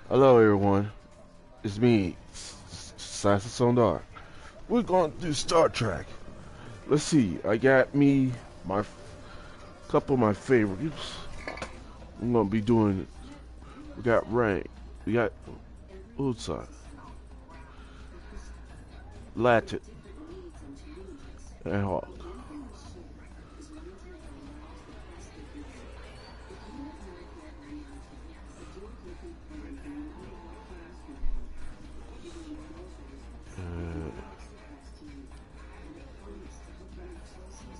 Hello, everyone. It's me, Soldarkx. We're going to do Star Trek. Let's see. I got me my couple of my favorites. I'm gonna be doing. We got Rank. We got Ulsa, Latin, and Hawk.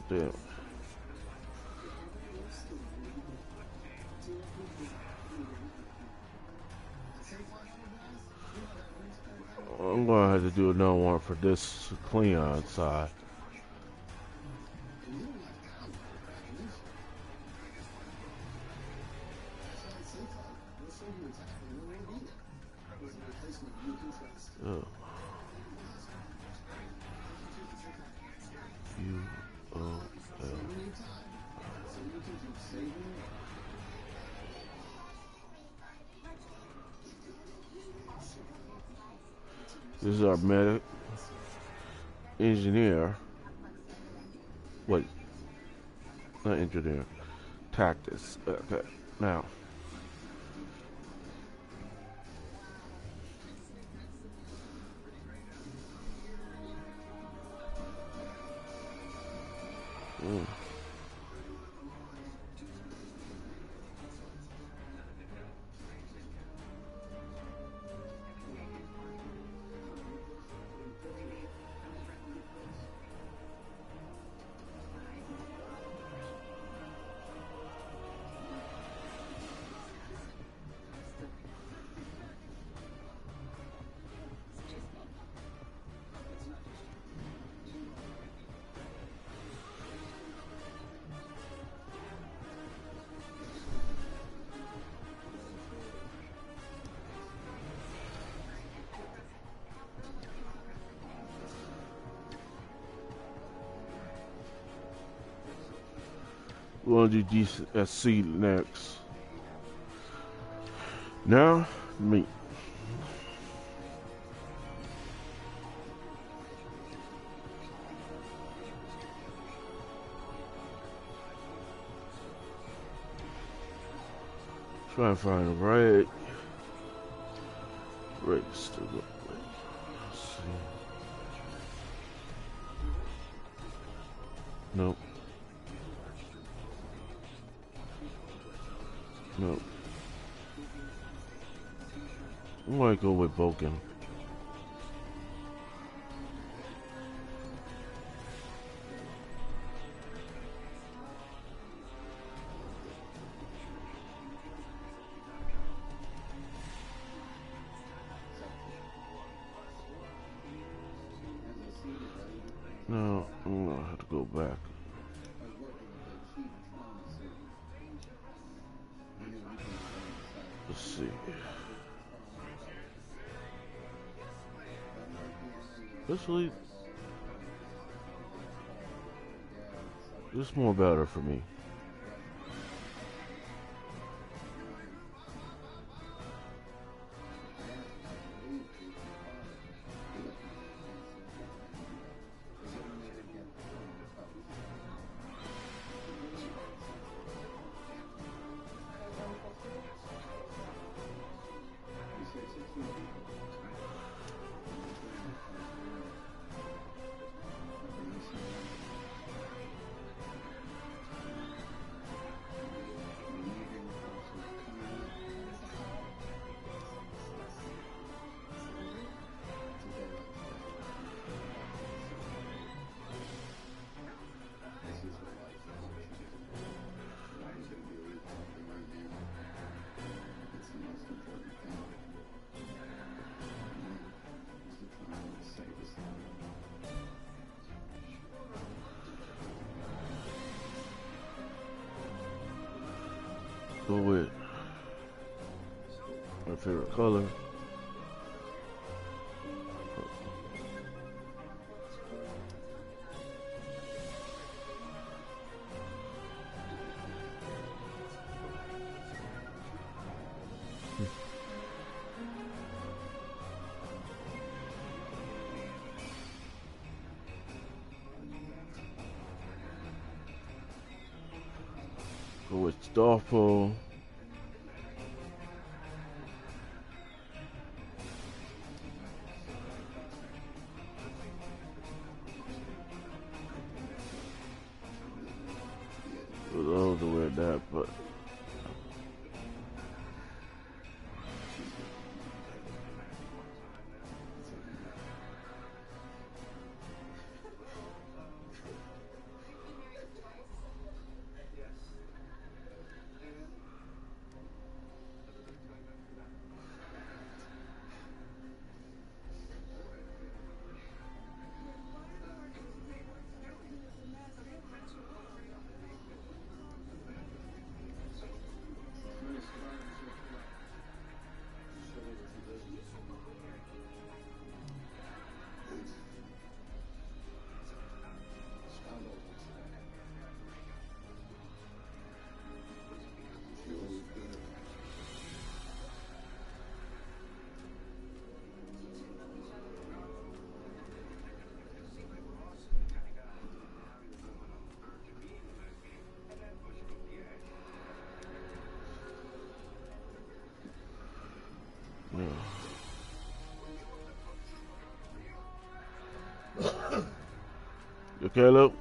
Damn. I'm gonna have to do another one for this Cleon side. Oh. U-O-L. This is our medic, engineer. Wait, not engineer. Tactics. Okay, now. Mm. We're gonna do DSC next. Now, me. Try and find the right race to look like. Let's see. Nope. Nope. I'm gonna go with Vulcan. No, I'm gonna have to go back. Let's see. Actually, this is more better for me. Go with my favorite color. Go with Starfall. Those are with that, but yeah. You okay, Luke?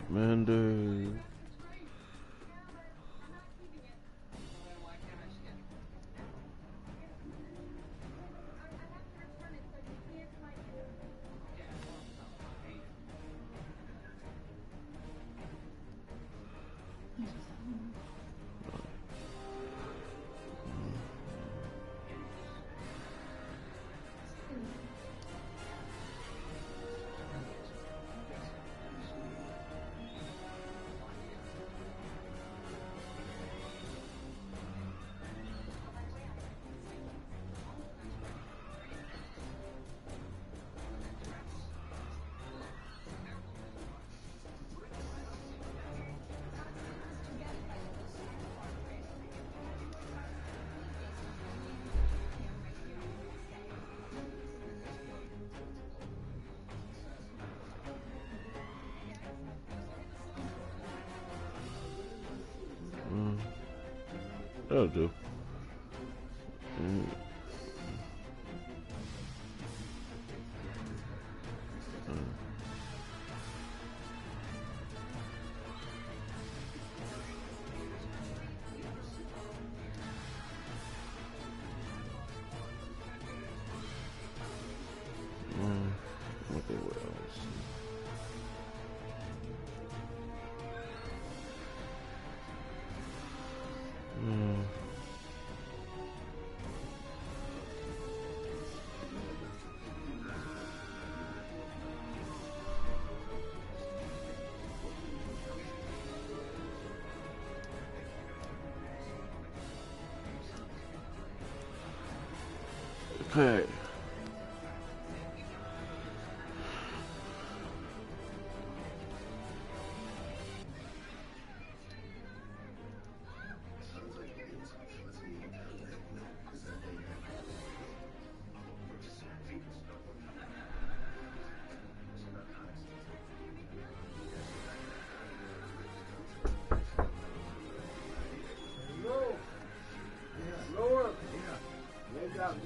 Commander. That'll do. Okay, what else? Okay.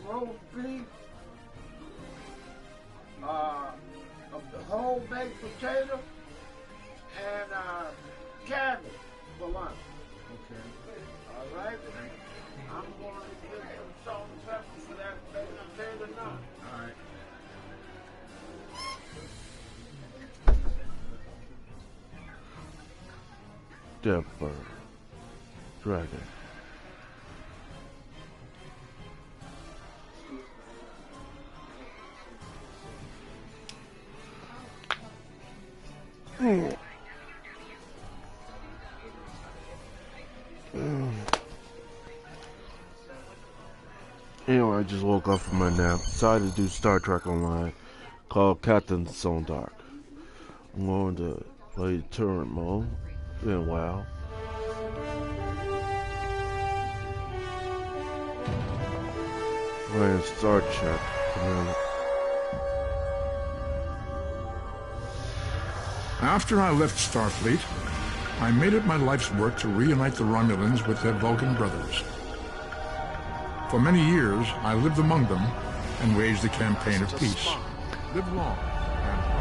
Roast beef, a whole baked potato, and cabbage for lunch. Okay. All right. I'm going to get some salt and pepper for that baked potato All right. Deathbird. Dragon. Anyway, I just woke up from my nap. Decided to do Star Trek Online, called Captain Soldarkx. I'm going to play tournament mode. Been a while. Playing Star Trek. After I left Starfleet, I made it my life's work to reunite the Romulans with their Vulcan brothers. For many years, I lived among them and waged a campaign of peace. Live long.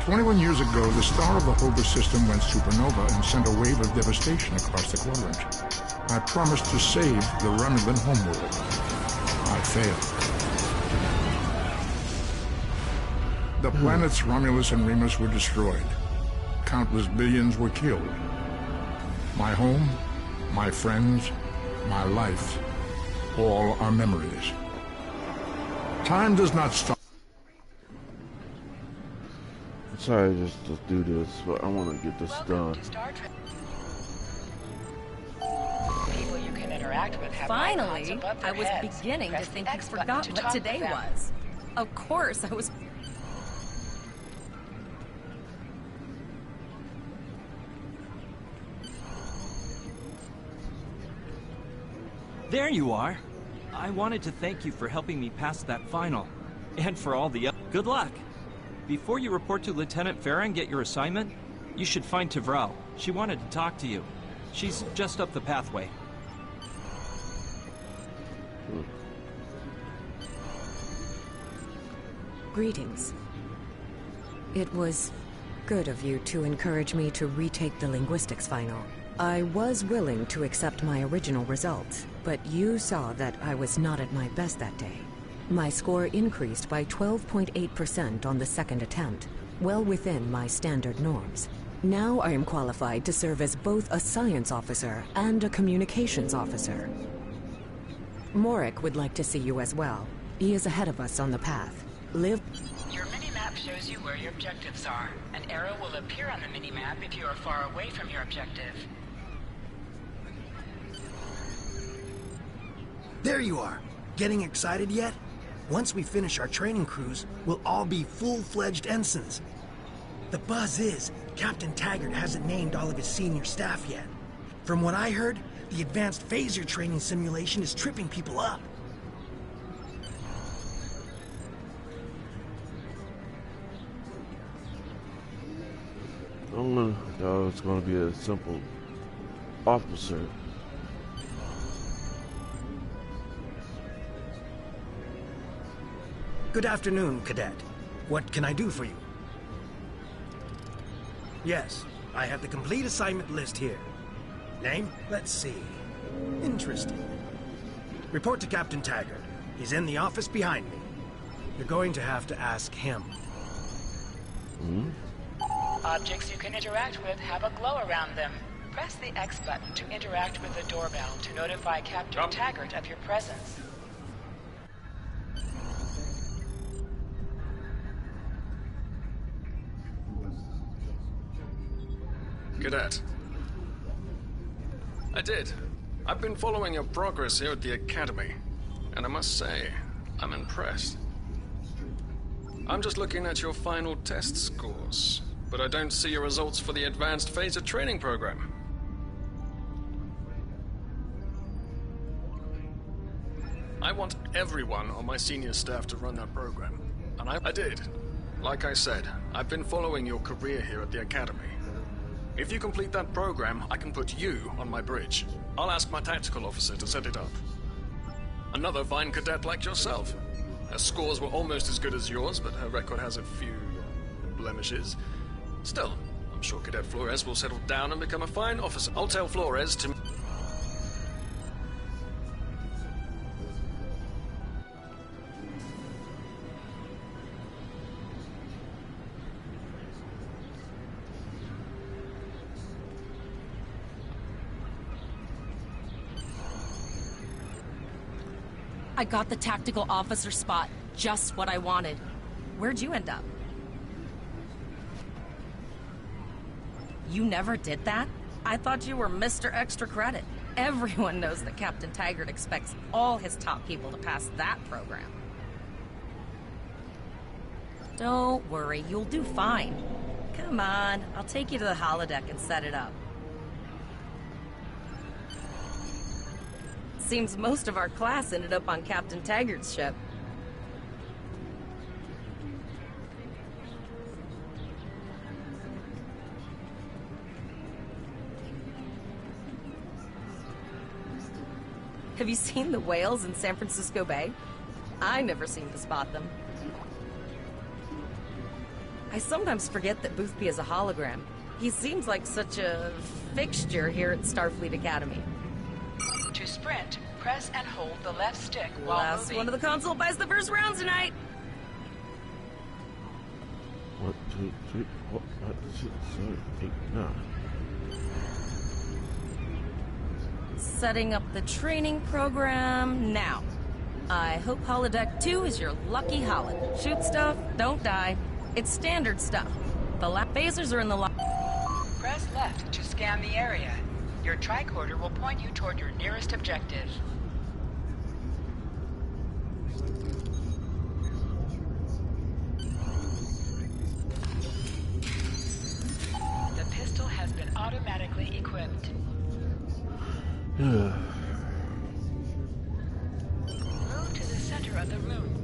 21 years ago, the star of the Hober system went supernova and sent a wave of devastation across the quadrant. I promised to save the Romulan homeworld. I failed. The planets Romulus and Remus were destroyed. Countless billions were killed. My home, my friends, my life, all are memories. Time does not stop. Sorry just to do this, but I want to get this done. People you can interact with have Finally, above their I was heads. beginning Press to the think you X button forgot to what talk today with them. was. Of course, I was... There you are. I wanted to thank you for helping me pass that final. And for all the... Good luck. Before you report to Lieutenant Farah and get your assignment, you should find Tavral. She wanted to talk to you. She's just up the pathway. Greetings. It was good of you to encourage me to retake the linguistics final. I was willing to accept my original results, but you saw that I was not at my best that day. My score increased by 12.8% on the second attempt, well within my standard norms. Now I am qualified to serve as both a science officer and a communications officer. Morik would like to see you as well. He is ahead of us on the path. Your mini-map shows you where your objectives are. An arrow will appear on the mini-map if you are far away from your objective. There you are. Getting excited yet? Once we finish our training cruise, we'll all be full-fledged ensigns. The buzz is, Captain Taggart hasn't named all of his senior staff yet. From what I heard, the advanced phaser training simulation is tripping people up. It's gonna be a simple officer. Good afternoon, Cadet. What can I do for you? Yes, I have the complete assignment list here. Name? Let's see. Interesting. Report to Captain Taggart. He's in the office behind me. You're going to have to ask him. Objects you can interact with have a glow around them. Press the X button to interact with the doorbell to notify Captain Taggart of your presence. Cadet. I did. I've been following your progress here at the Academy, and I must say, I'm impressed. I'm just looking at your final test scores, but I don't see your results for the Advanced Phaser Training Program. I want everyone on my senior staff to run that program, and I did. Like I said, I've been following your career here at the Academy. If you complete that program, I can put you on my bridge. I'll ask my tactical officer to set it up. Another fine cadet like yourself. Her scores were almost as good as yours, but her record has a few blemishes. Still, I'm sure Cadet Flores will settle down and become a fine officer. I'll tell Flores to... I got the tactical officer spot. Just what I wanted. Where'd you end up? You never did that? I thought you were Mr. Extra Credit. Everyone knows that Captain Taggart expects all his top people to pass that program. Don't worry, you'll do fine. Come on, I'll take you to the holodeck and set it up. Seems most of our class ended up on Captain Taggart's ship. Have you seen the whales in San Francisco Bay? I never seem to spot them. I sometimes forget that Boothby is a hologram. He seems like such a fixture here at Starfleet Academy. To sprint, press and hold the left stick while Last moving. one of the console buys the first round tonight! 1, 2, 3, 4, 5, 6, 7, 8, 9. Setting up the training program now. I hope Holodeck 2 is your lucky holo. Shoot stuff, don't die. It's standard stuff. The lap phasers are in the Press left to scan the area. Your tricorder will point you toward your nearest objective. The pistol has been automatically equipped. Move to the center of the room.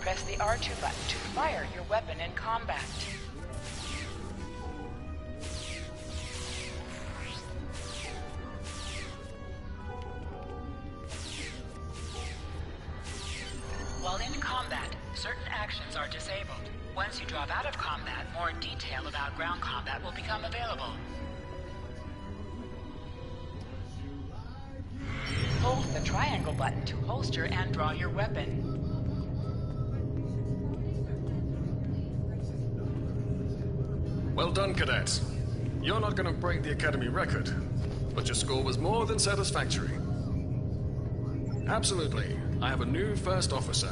Press the R2 button to fire your weapon in combat. While in combat, certain actions are disabled. Once you drop out of combat, more detail about ground combat will become available. Hold the triangle button to holster and draw your weapon. Well done, cadets. You're not going to break the Academy record, but your score was more than satisfactory. Absolutely. I have a new first officer.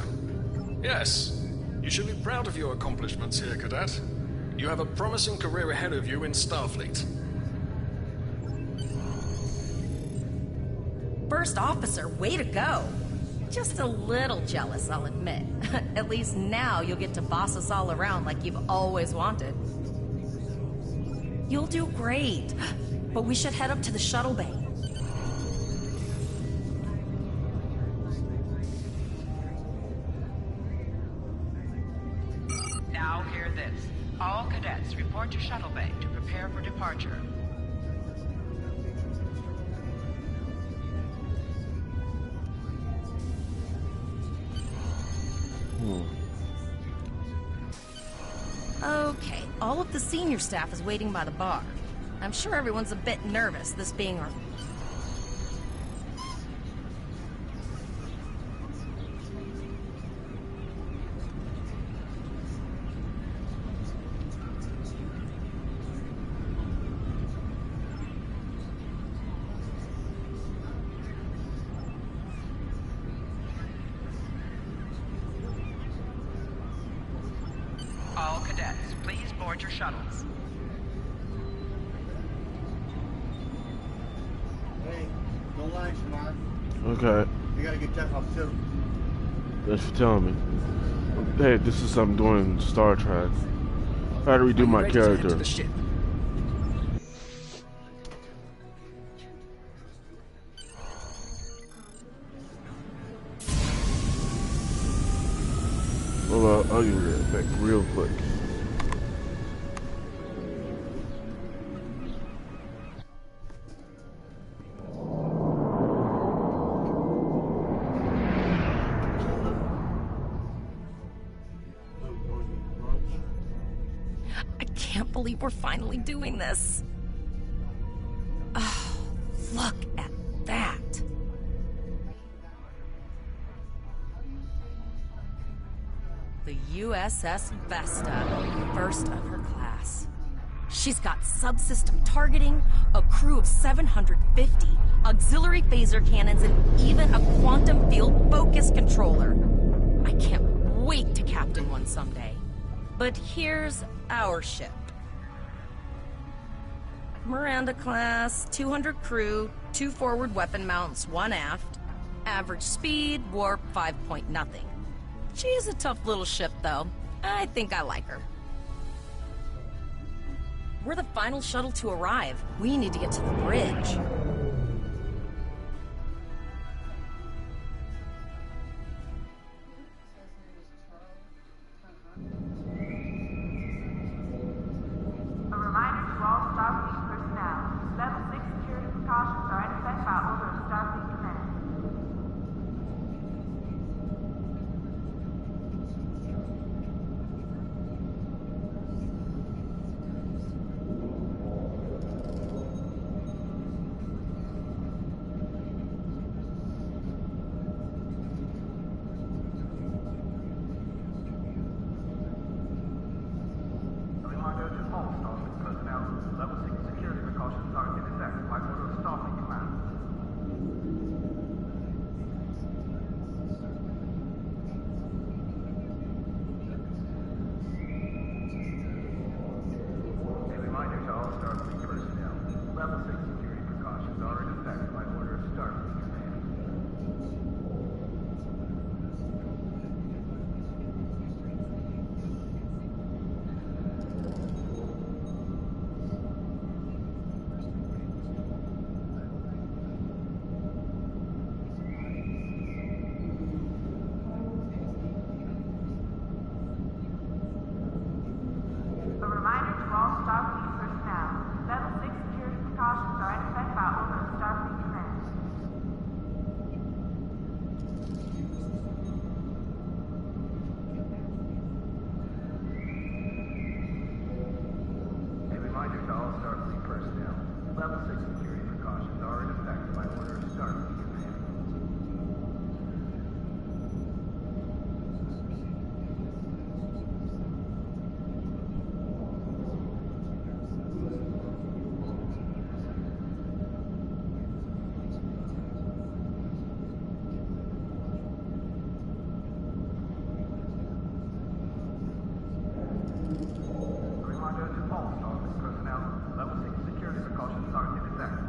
Yes, you should be proud of your accomplishments here, cadet. You have a promising career ahead of you in Starfleet. First officer, way to go. Just a little jealous, I'll admit. At least now you'll get to boss us all around like you've always wanted. You'll do great, but we should head up to the shuttle bay. Now hear this. All cadets report to shuttle bay to prepare for departure. Okay, all of the senior staff is waiting by the bar. I'm sure everyone's a bit nervous, this being our... All cadets, please board your shuttles. Hey, no lunch, Mark. Okay, You gotta get that off too. thanks for telling me. Hey, this is something doing in Star Trek. I had to redo my Ready to head to character. the ship. Well, I'll give you that back real quick. I can't believe we're finally doing this. Oh, look at that. the USS Vesta, first of her class. She's got subsystem targeting, a crew of 750, auxiliary phaser cannons, and even a quantum field focus controller. I can't wait to captain one someday. But here's our ship. Miranda class, 200 crew, 2 forward weapon mounts, 1 aft. Average speed, warp 5.0. She's a tough little ship, though. I think I like her. We're the final shuttle to arrive. We need to get to the bridge. A reminder to all Starfleet personnel. Level 6 security precautions are in effect by order of Starfleet Command. Level 6 security precautions are in effect.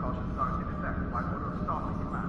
precautions are in effect by order of Starfleet Command.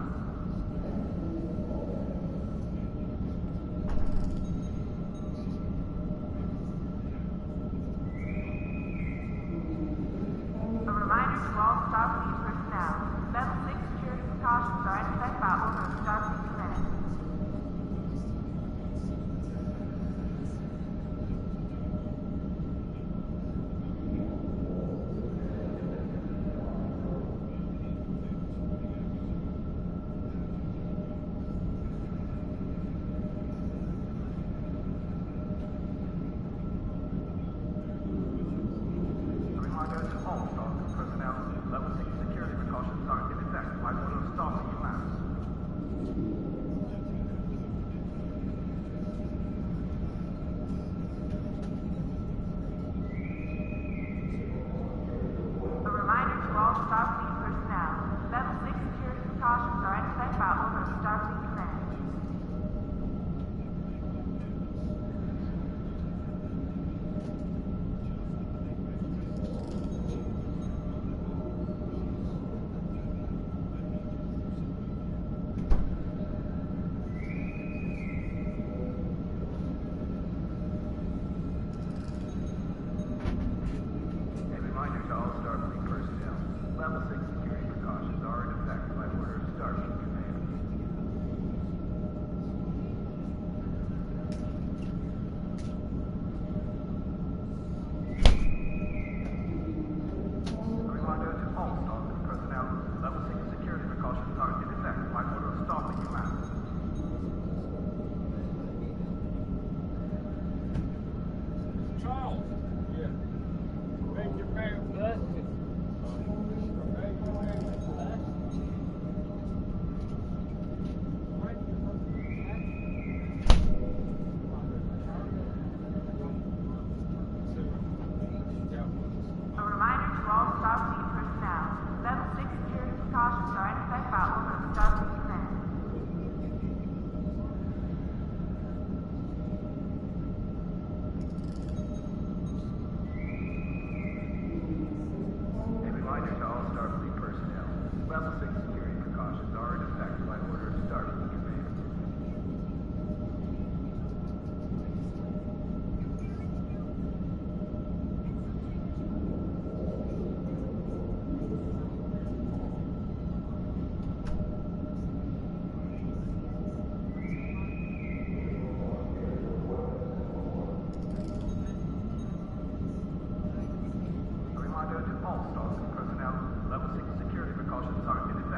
All Starfleet personnel, level 6 security precautions are in effect.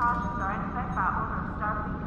precautions are in effect by order of Starfleet Command.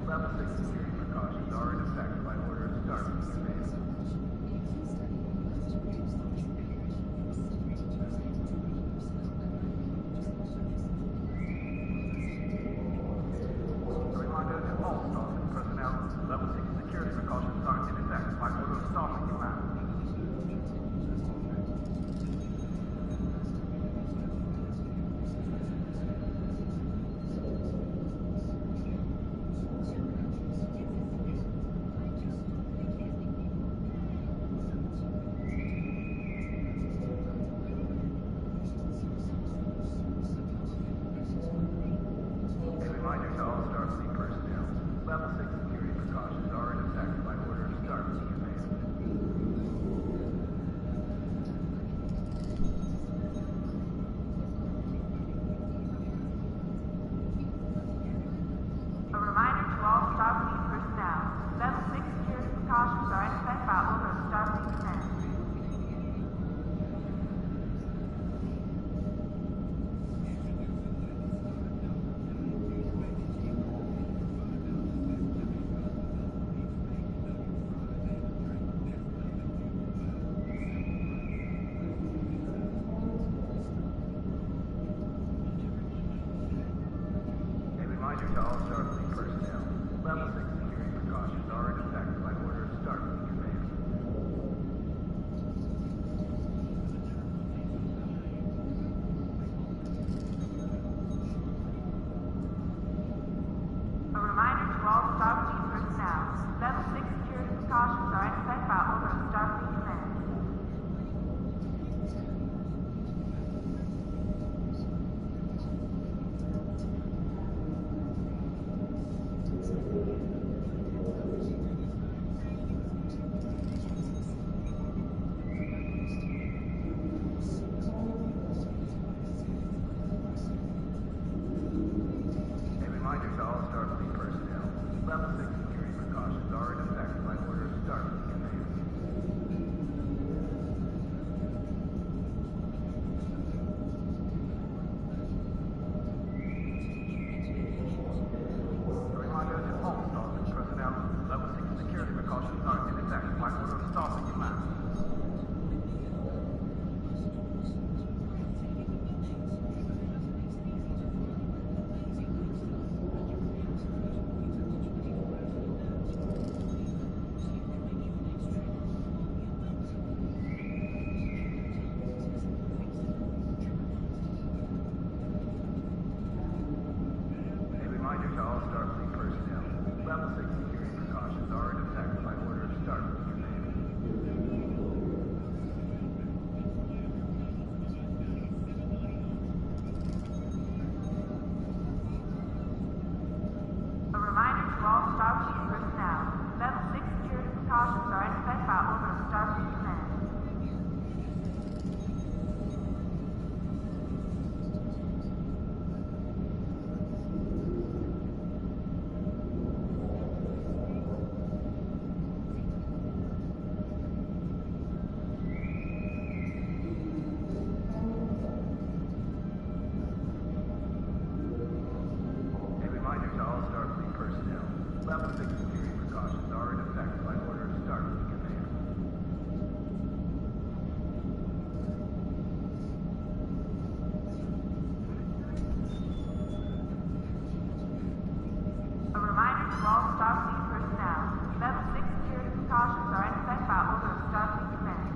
Level 6 security precautions are in effect by order of Starfleet Command. precautions are in effect by order of Starfleet Command. A reminder to all Starfleet personnel. Level 6 security precautions are in effect by order of Starfleet Command. A reminder to all Starfleet personnel. Level 6 security precautions are in effect by order of Starfleet Command. A reminder to all Starfleet personnel. Level 6 security precautions are in effect by order of Starfleet Command. A reminder to all Starfleet personnel. Level 6 security precautions are in effect by order of Starfleet Command. A reminder to all Starfleet personnel. Level 6 security precautions are in effect by order of Starfleet Command.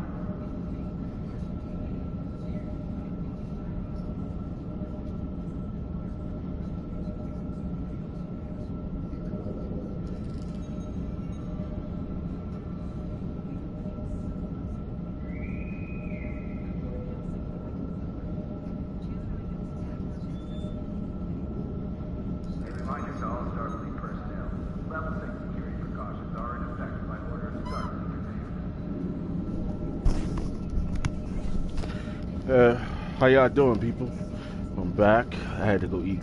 A reminder to all Starfleet personnel. Level 6 security precautions are in effect by order of Starfleet Command. A reminder to all Starfleet personnel. Level 6 security precautions are in effect by order of Starfleet Command. How y'all doing, people? I'm back. I had to go eat.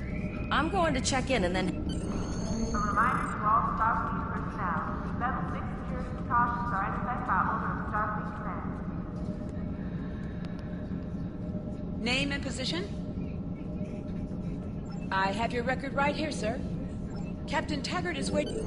I'm going to check in and then... A reminder to all Starfleet personnel. Level 6 security precautions are in effect by order of Starfleet Command. Name and position? I have your record right here, sir. Captain Taggart is waiting.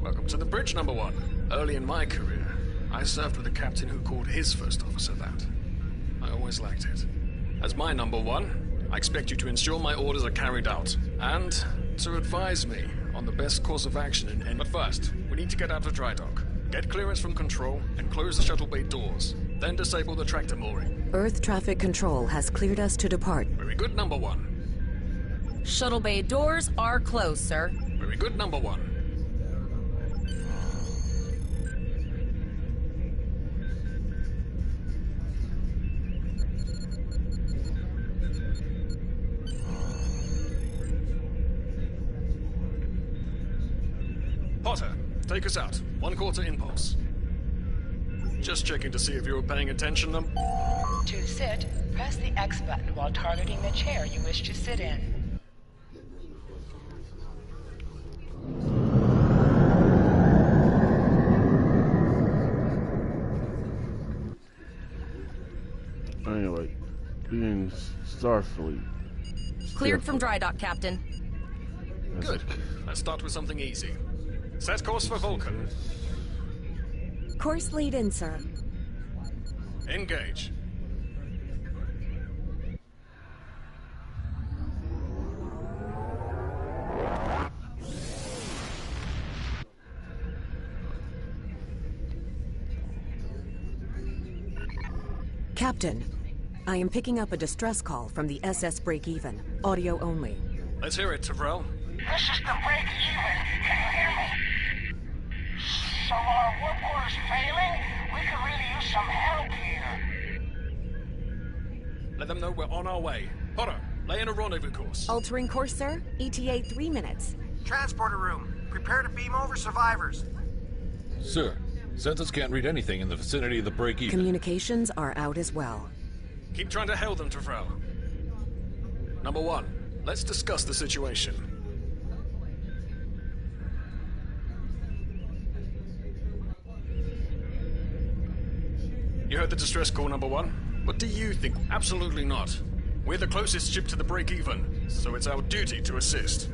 Welcome to the bridge, number one. Early in my career, I served with a captain who called his first officer that. I always liked it. As my number one, I expect you to ensure my orders are carried out, and to advise me on the best course of action in. But first, we need to get out of dry dock, get clearance from control, and close the shuttle bay doors. Then disable the tractor mooring. Earth traffic control has cleared us to depart. Very good, number one. Shuttle bay doors are closed, sir. Very good, number one. Potter, take us out. 1/4 impulse. Just checking to see if you were paying attention. To sit, press the X button while targeting the chair you wish to sit in. Anyway, being Starfleet. Cleared from dry dock, Captain. Good. Let's start with something easy. Set course for Vulcan. Course lead in, sir. Engage. Captain, I am picking up a distress call from the SS Break-Even. Audio only. Let's hear it, Tyrell. This is the Break-Even. Can you hear me? So our work order's failing? We could really use some help here. Let them know we're on our way. Potter, lay in a rendezvous course. Altering course, sir. ETA 3 minutes. Transporter room. Prepare to beam over survivors. Sir, sensors can't read anything in the vicinity of the break-even. Communications are out as well. Keep trying to hail them, Tyrell. Number 1, let's discuss the situation. You heard the distress call, number 1? What do you think? Absolutely not. We're the closest ship to the break-even, so it's our duty to assist.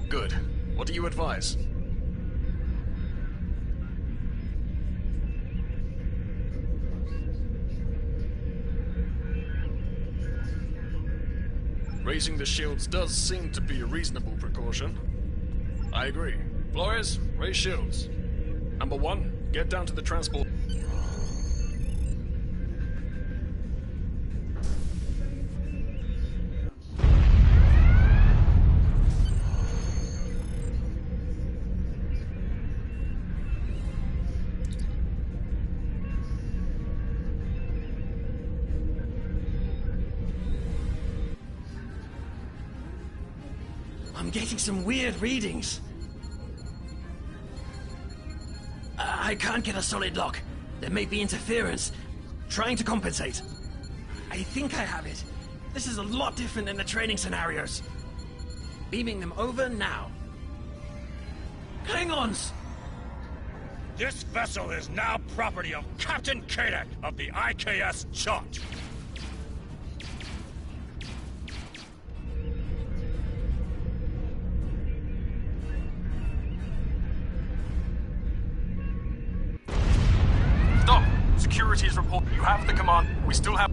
Good. What do you advise? Raising the shields does seem to be a reasonable precaution. I agree. Flores, raise shields. Number 1, get down to the transport. I'm getting some weird readings. I can't get a solid lock. There may be interference. Trying to compensate. I think I have it. This is a lot different than the training scenarios. Beaming them over now. Klingons! This vessel is now property of Captain Kadek of the IKS Charge. Stop! Security's report. You have the command. We still have...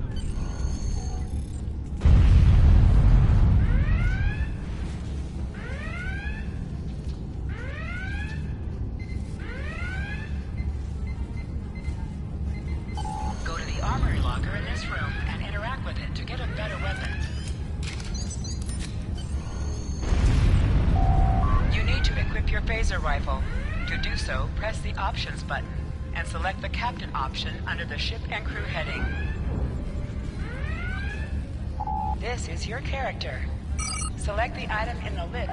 Go to the armory locker in this room and interact with it to get a better weapon. You need to equip your phaser rifle. To do so, press the options button and select the captain option under the ship and crew heading. This is your character. Select the item in the list.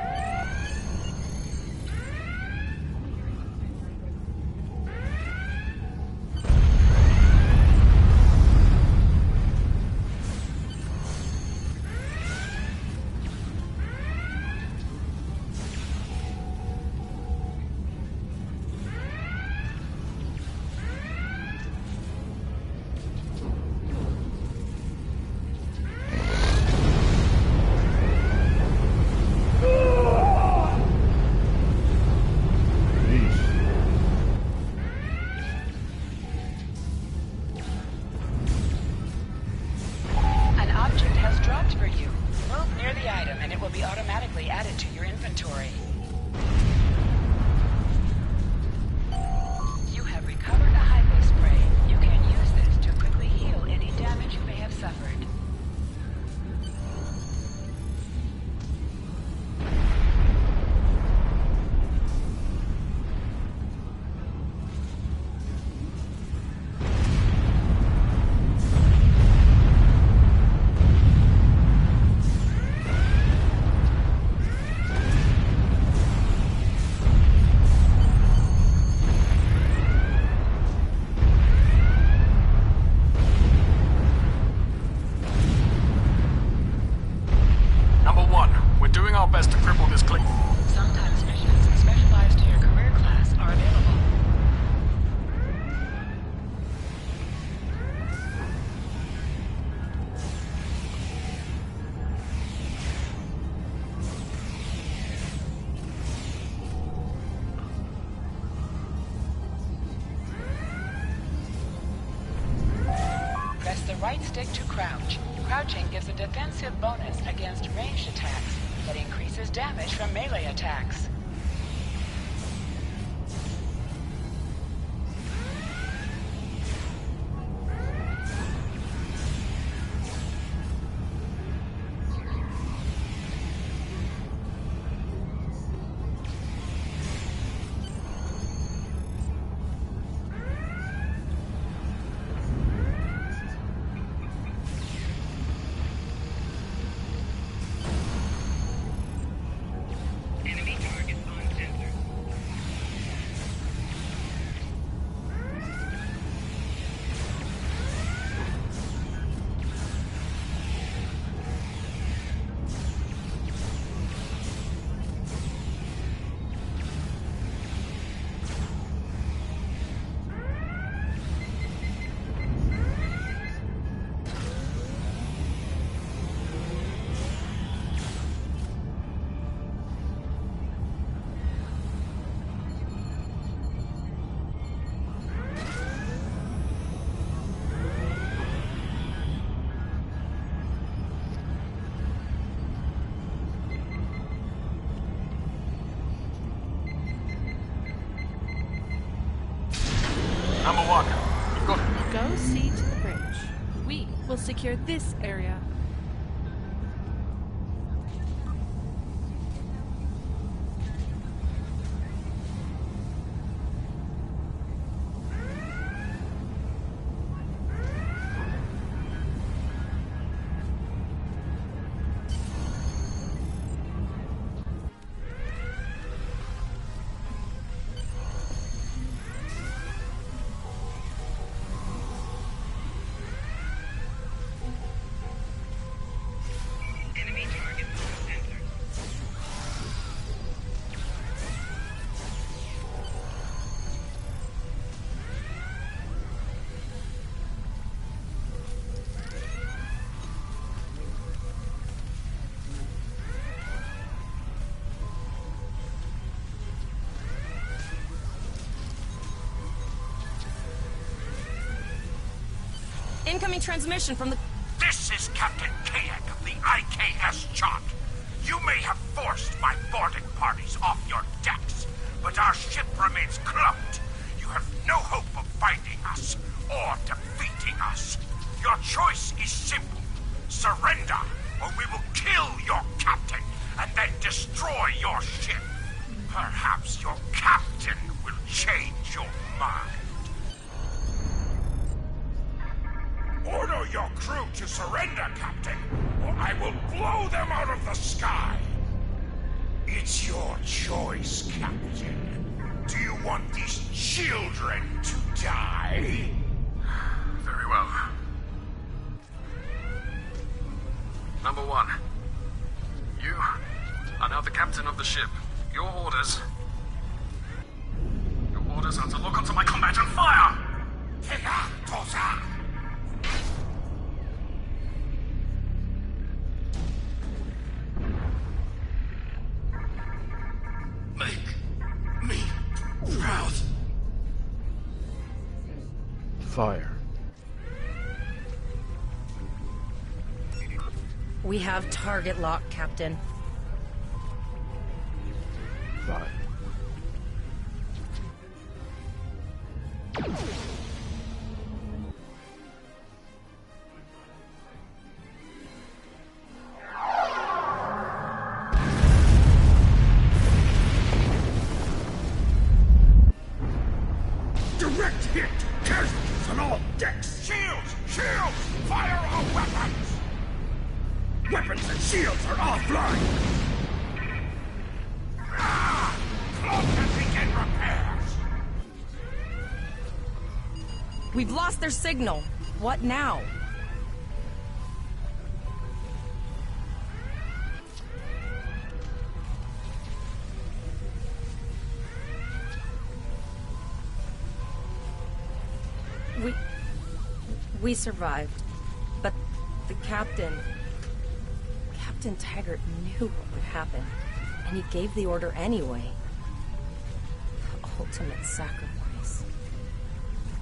An object has dropped for you. Move near the item and it will be automatically added to your inventory. You have recovered a hypo spray. You can use this to quickly heal any damage you may have suffered. Number 1, we're doing our best to cripple this click. Sometimes missions specialized to your career class are available. Press the right stick to crouch. Crouching gives a defensive bonus against ranged attacks that increases damage from melee attacks. one. We've got... Go see to the bridge. We will secure this area. Incoming transmission from the... This is Captain Kayak of the IKS Chot. You may have forced my boarding parties off your decks, but our ship remains cloaked. You have no hope of finding us or defeating us. Your choice is simple. Surrender, or we will kill your captain and then destroy your ship. Perhaps your captain will change your mind. Order your crew to surrender, Captain, or I will blow them out of the sky. It's your choice, Captain. Do you want these children to die? Very well. Number one. You are now the captain of the ship. Your orders are to look onto my combat and fire! Tosa! Make me proud. Fire. We have target lock, Captain. Fire. Direct hit! Casualties on all decks! Shields! Shields! Fire all weapons! Weapons and shields are offline! Cloak and begin repairs! We've lost their signal. What now? We survived, but the Captain Taggart knew what would happen, and he gave the order anyway. The ultimate sacrifice.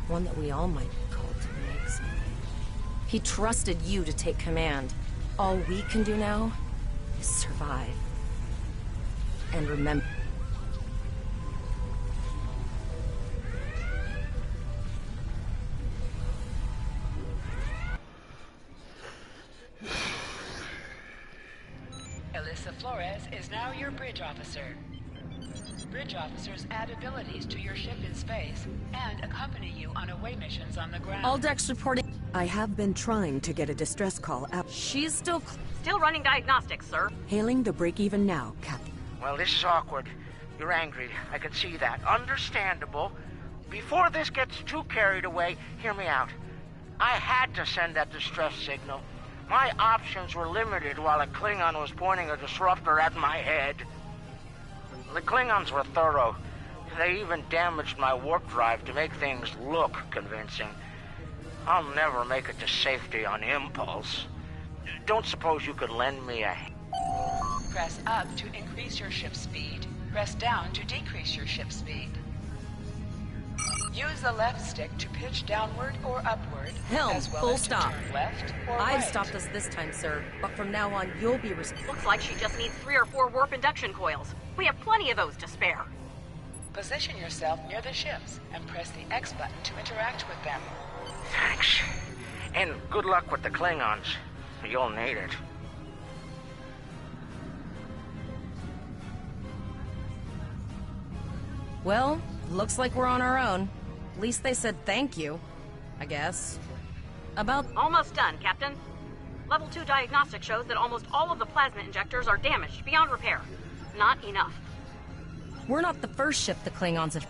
One that we all might be called to make someday. He trusted you to take command. All we can do now is survive. And remember. Flores is now your bridge officer. Bridge officers add abilities to your ship in space and accompany you on away missions on the ground. All decks reporting. I have been trying to get a distress call out. She's still running diagnostics, sir. Hailing the break-even now, Captain. Well, this is awkward. You're angry. I can see that. Understandable. Before this gets too carried away, hear me out. I had to send that distress signal. My options were limited while a Klingon was pointing a disruptor at my head. The Klingons were thorough. They even damaged my warp drive to make things look convincing. I'll never make it to safety on impulse. Don't suppose you could lend me a... Press up to increase your ship speed. Press down to decrease your ship speed. Use the left stick to pitch downward or upward, Helm, as well full as to stop. turn left or I've right. stopped us this time, sir, but from now on, you'll be responsible. Looks like she just needs 3 or 4 warp induction coils. We have plenty of those to spare. Position yourself near the ships and press the X button to interact with them. Thanks. And good luck with the Klingons. You'll need it. Well, looks like we're on our own. At least they said thank you, I guess. About... Almost done, Captain. Level 2 diagnostic shows that almost all of the plasma injectors are damaged beyond repair. Not enough. We're not the first ship the Klingons have...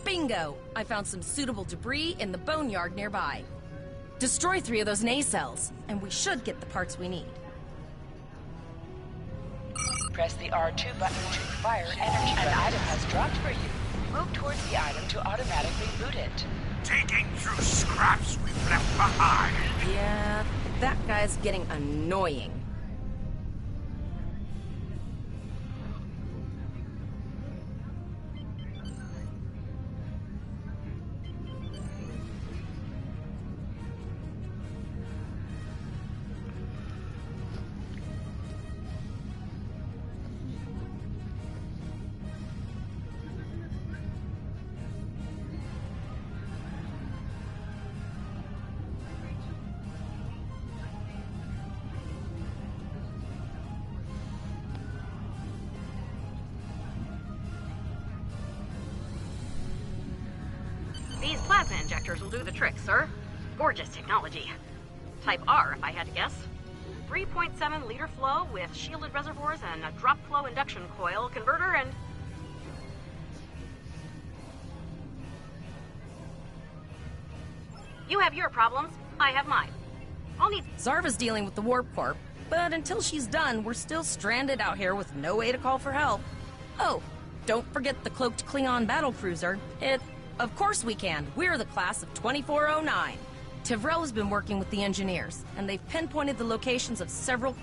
Bingo! I found some suitable debris in the boneyard nearby. Destroy 3 of those nacelles, and we should get the parts we need. Press the R2 button to fire energy. An item has dropped for you. Move towards the item to automatically loot it. Digging through scraps we've left behind. Yeah, that guy's getting annoying. These plasma injectors will do the trick, sir. Gorgeous technology. Type R, if I had to guess. 3.7 liter flow with shielded reservoirs and a drop flow induction coil converter and... You have your problems, I have mine. I'll need... Zarva's dealing with the Warp Corp, but until she's done, we're still stranded out here with no way to call for help. Oh, don't forget the cloaked Klingon battlecruiser. Of course we can. We're the class of 2409. Tivrel has been working with the engineers, and they've pinpointed the locations of several...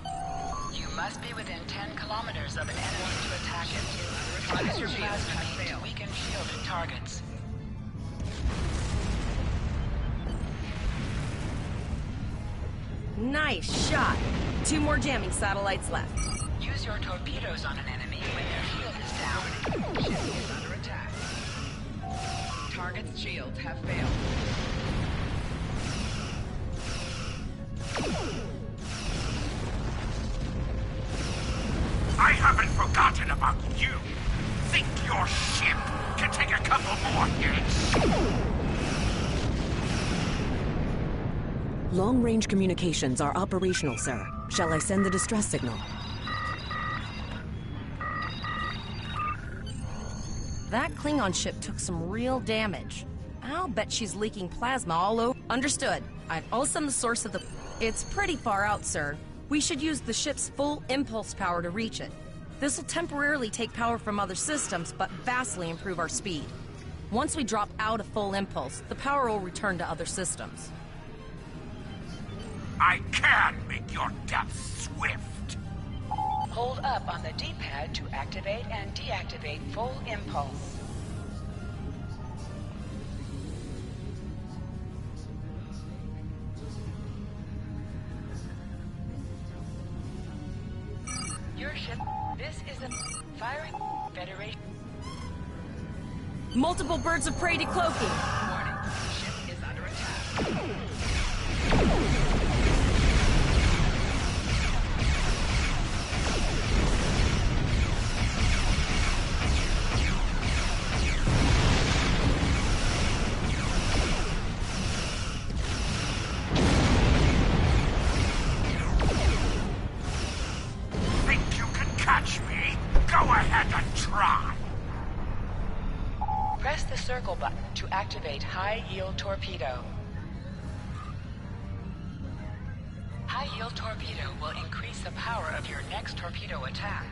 You must be within 10 kilometers of an enemy to attack it. Target your plasma beam to weaken shielded targets. Nice shot. 2 more jamming satellites left. Use your torpedoes on an enemy when their shield is down. Ship is under attack. Target's shields have failed. I haven't forgotten about you. Think your ship can take a couple more hits? Long-range communications are operational, sir. Shall I send the distress signal? That Klingon ship took some real damage. I'll bet she's leaking plasma all over. Understood. I'll send the source of the... It's pretty far out, sir. We should use the ship's full impulse power to reach it. This will temporarily take power from other systems, but vastly improve our speed. Once we drop out of full impulse, the power will return to other systems. I can make your death swift. Hold up on the D-pad to activate and deactivate full impulse. Your ship. This is a firing Federation. Multiple birds of prey decloaking. Warning. Ship is under attack. Press the circle button to activate high-yield torpedo. High-yield torpedo will increase the power of your next torpedo attack.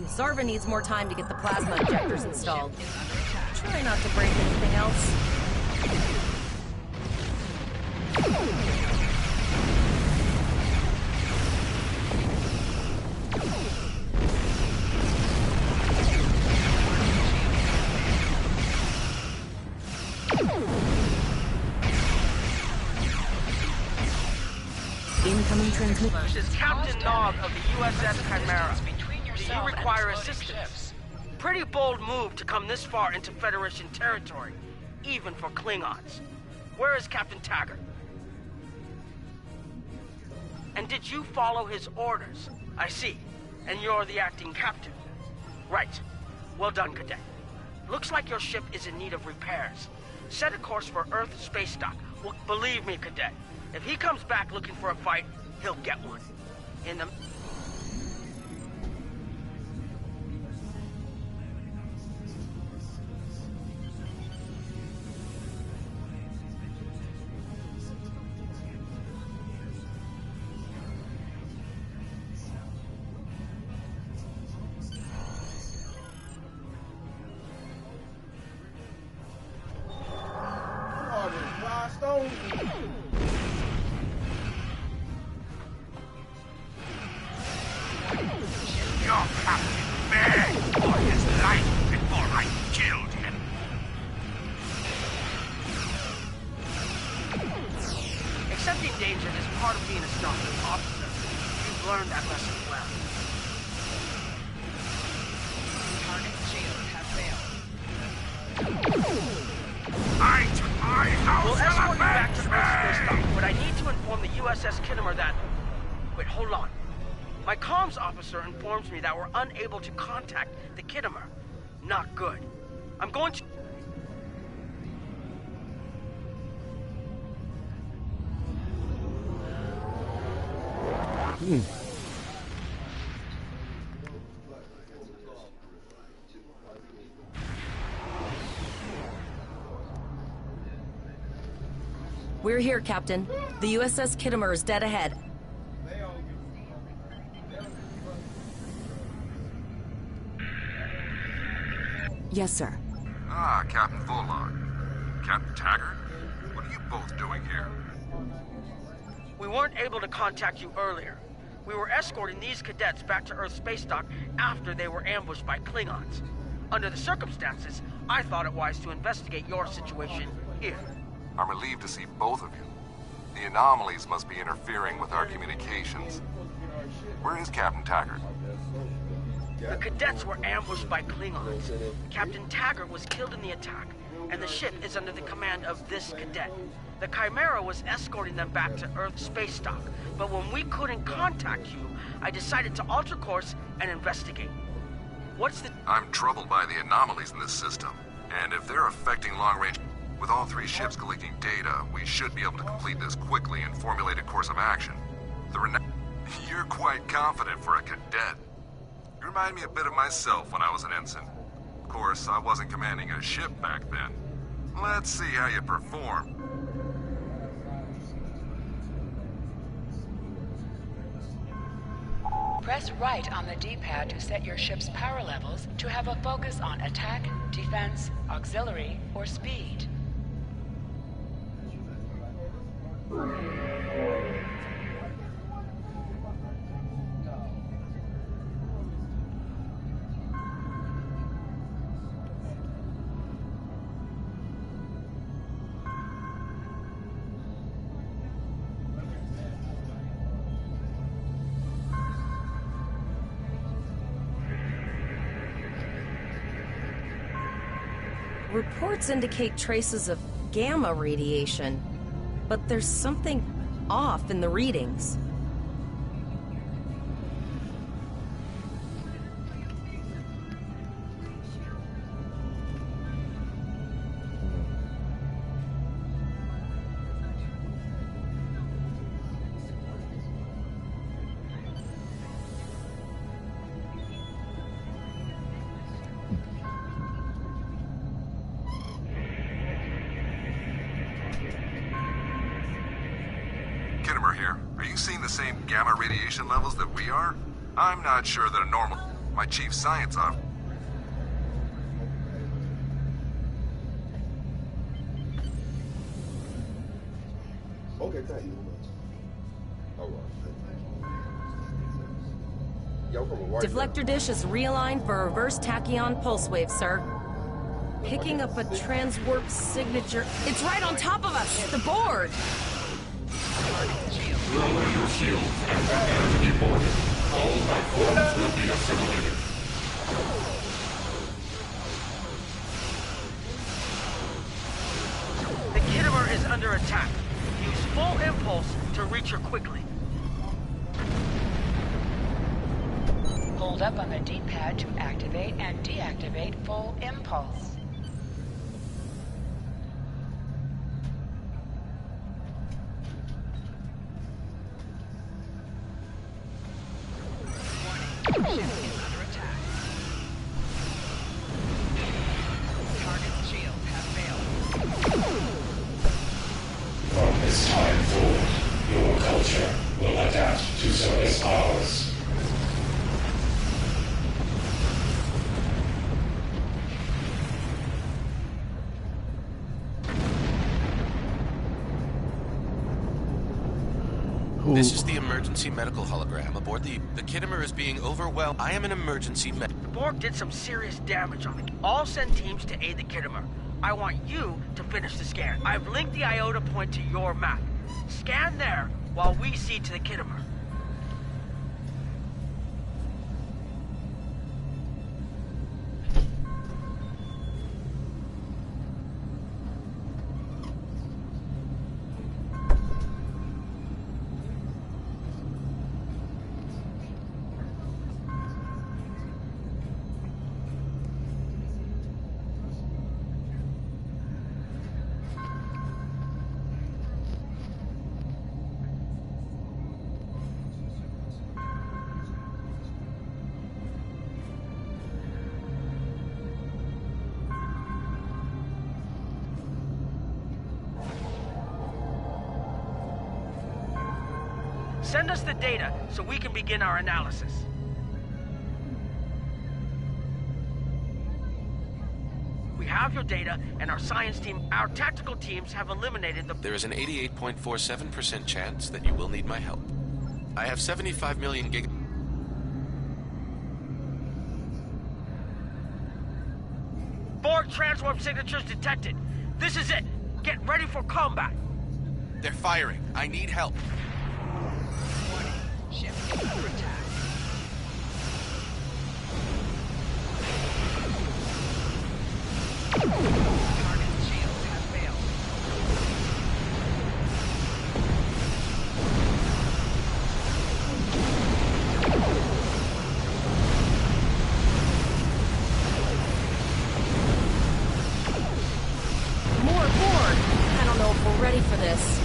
Zarva needs more time to get the plasma injectors installed. Try not to break anything else. incoming transmission. This is Captain Nog of the USS Chimera. Do you require assistance? Pretty bold move to come this far into Federation territory, even for Klingons. Where is Captain Taggart? And did you follow his orders? I see. And you're the acting captain. Right. Well done, Cadet. Looks like your ship is in need of repairs. Set a course for Earth space dock. Well, believe me, Cadet, if he comes back looking for a fight, he'll get one. In the... Your captain begged for his life before I killed him. Accepting danger is part of being a Starfleet officer. You've learned that lesson well. Target shields have failed. We'll escort you back to Earth space dock, but I need to inform the USS Kittimer that... Wait, hold on. My comms officer informs me that we're unable to contact the Kittimer. Not good. I'm going to... We're here, Captain. The USS Kittimer is dead ahead. Yes, sir. Ah, Captain Volog. Captain Taggart? What are you both doing here? We weren't able to contact you earlier. We were escorting these cadets back to Earth space dock after they were ambushed by Klingons. Under the circumstances, I thought it wise to investigate your situation here. I'm relieved to see both of you. The anomalies must be interfering with our communications. Where is Captain Taggart? The cadets were ambushed by Klingons. Captain Taggart was killed in the attack, and the ship is under the command of this cadet. The Chimera was escorting them back to Earth space dock, but when we couldn't contact you, I decided to alter course and investigate. What's the... I'm troubled by the anomalies in this system, and if they're affecting long-range... With all three ships collecting data, we should be able to complete this quickly and formulate a course of action. You're quite confident for a cadet. You remind me a bit of myself when I was an ensign. Of course, I wasn't commanding a ship back then. Let's see how you perform. Press right on the D-pad to set your ship's power levels to have a focus on attack, defense, auxiliary, or speed. Reports indicate traces of gamma radiation, but there's something off in the readings. Kittimer here. Are you seeing the same gamma radiation levels that we are? I'm not sure that a normal... My chief science officer... Okay, thank you. Deflector dish is realigned for reverse tachyon pulse wave, sir. Picking up a transwarp signature. It's right on top of us! The board! Shield Lower your shield and prepare to be boarded. All life forms will be assimilated. The Kittimer is under attack. Use full impulse to reach her quickly. Hold up on the D-pad to activate and deactivate full impulse. Warning, ship is under attack. Target's shields have failed. From this time forward, your culture will adapt to service ours. This is the emergency medical hologram aboard the Kittimer is being overwhelmed. I am an emergency med. The Borg did some serious damage on the... I'll send teams to aid the Kittimer. I want you to finish the scan. I've linked the iota point to your map. Scan there while we see to the Kittimer. Send us the data so we can begin our analysis. We have your data, and our science team, our tactical teams have eliminated the... There is an 88.47% chance that you will need my help. I have 75 million gig... Borg transwarp signatures detected. This is it. Get ready for combat. They're firing. I need help. Ship is under attack. Target's shields have failed. More Borg! I don't know if we're ready for this.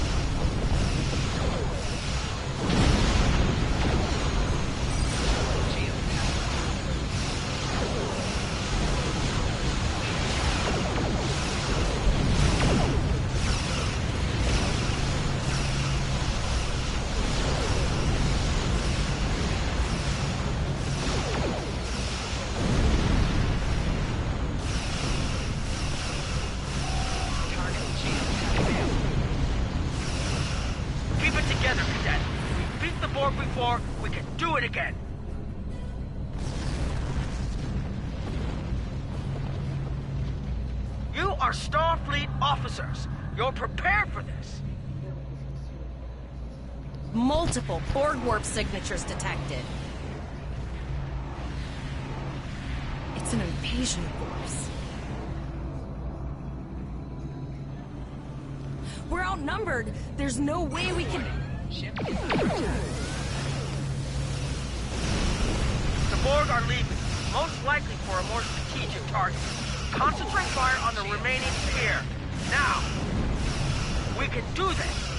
before, we can do it again. You are Starfleet officers. You're prepared for this. Multiple Borg warp signatures detected. It's an invasion force. We're outnumbered. There's no way we can... Ship is under attack. The Borg are leaving, most likely for a more strategic target. Concentrate fire on the remaining sphere. Now, we can do this.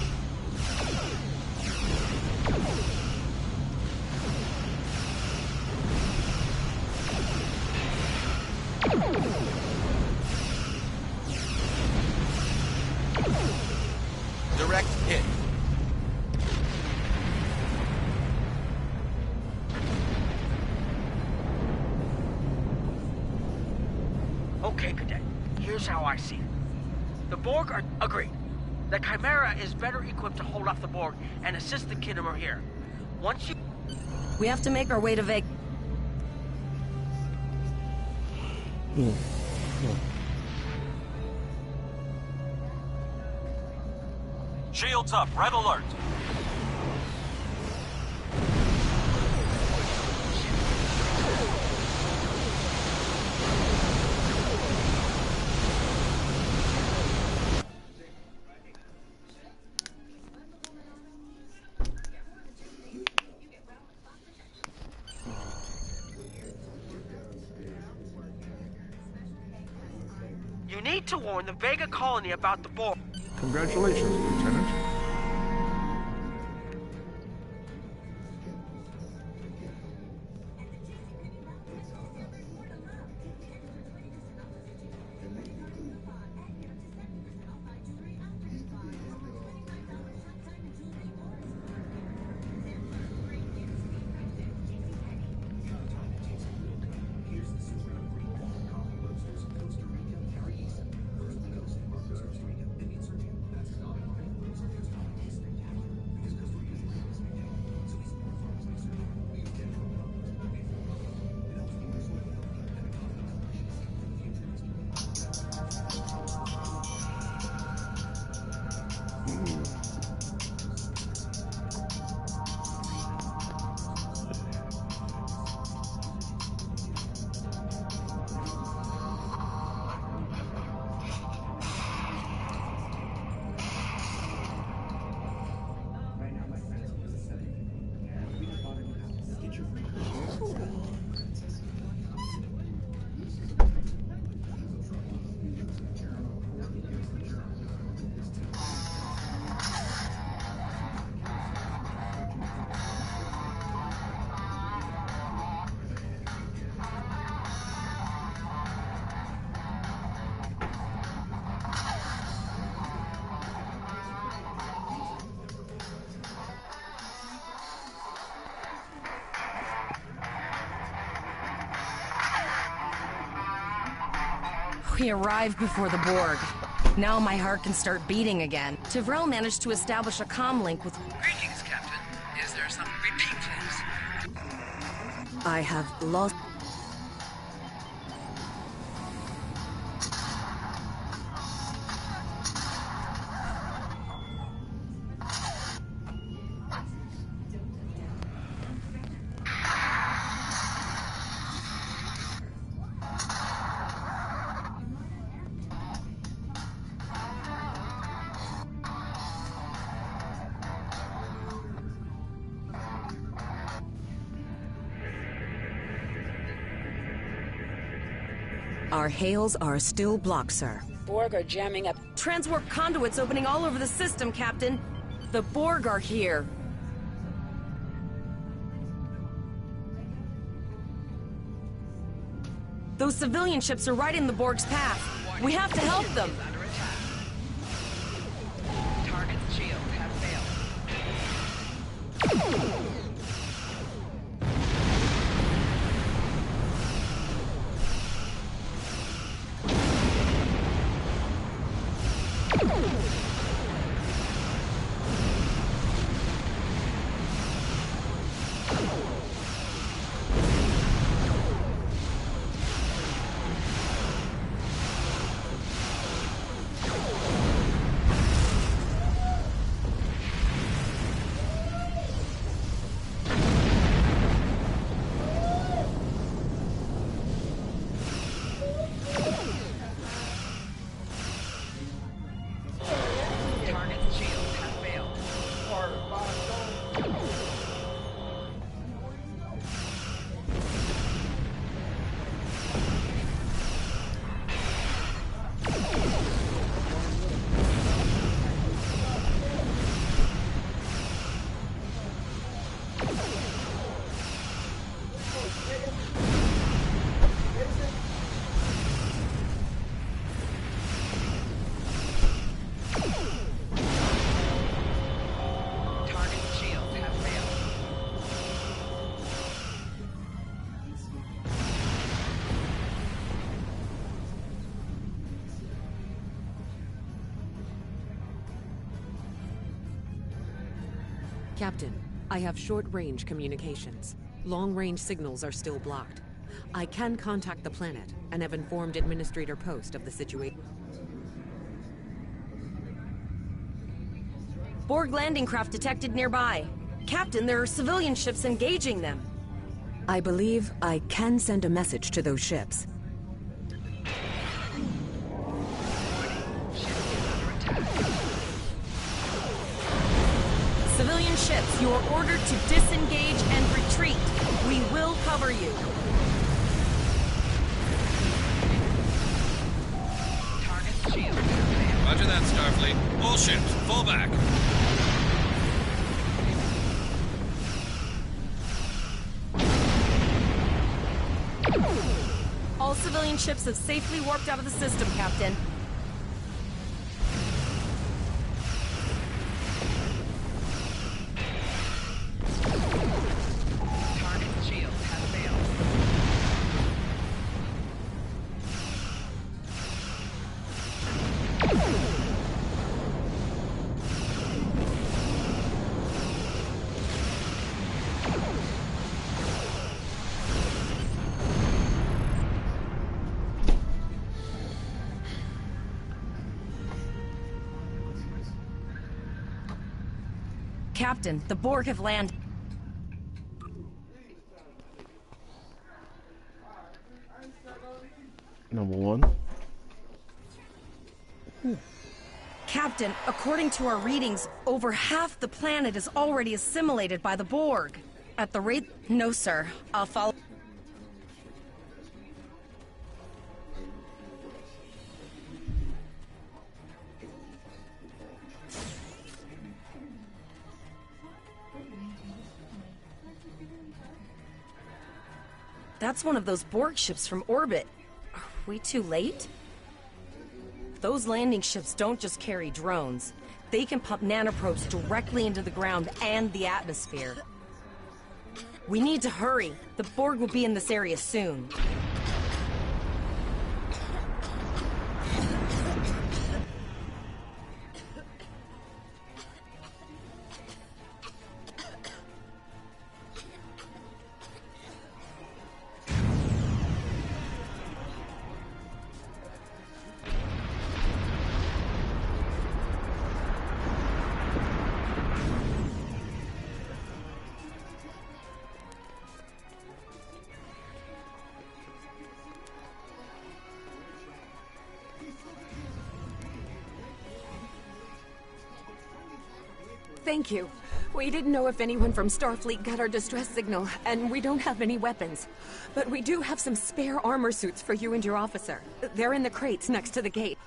Direct hit. Okay, Cadet. Here's how I see it. The Borg are agreed. The Chimera is better equipped to hold off the Borg and assist the Kittimer here. Once you... We have to make our way to Vegas. Shields up, red alert. warn the Vega colony about the Borg. Congratulations, Lieutenant. We arrived before the Borg. Now my heart can start beating again. Tivrell managed to establish a comm link with... Greetings, Captain. Is there some repeat, please? I have lost... Our hails are still blocked, sir. Borg are jamming up. Transwarp conduits opening all over the system, Captain. The Borg are here. Those civilian ships are right in the Borg's path. We have to help them. Target's shields have failed. Captain, I have short-range communications. Long-range signals are still blocked. I can contact the planet and have informed Administrator Post of the situation. Borg landing craft detected nearby. Captain, there are civilian ships engaging them. I believe I can send a message to those ships. Civilian ships, you are ordered to disengage and retreat. We will cover you. Target's shield Roger that, Starfleet. All ships, fall back. All civilian ships have safely warped out of the system, Captain. Target's shield has failed. Captain, the Borg have landed. Number one. Captain, according to our readings, over half the planet is already assimilated by the Borg. At the rate... No, sir. I'll follow... That's one of those Borg ships from orbit. Are we too late? Those landing ships don't just carry drones. They can pump nanoprobes directly into the ground and the atmosphere. We need to hurry. The Borg will be in this area soon. Thank you. We didn't know if anyone from Starfleet got our distress signal, and we don't have any weapons. But we do have some spare armor suits for you and your officer. They're in the crates next to the gate.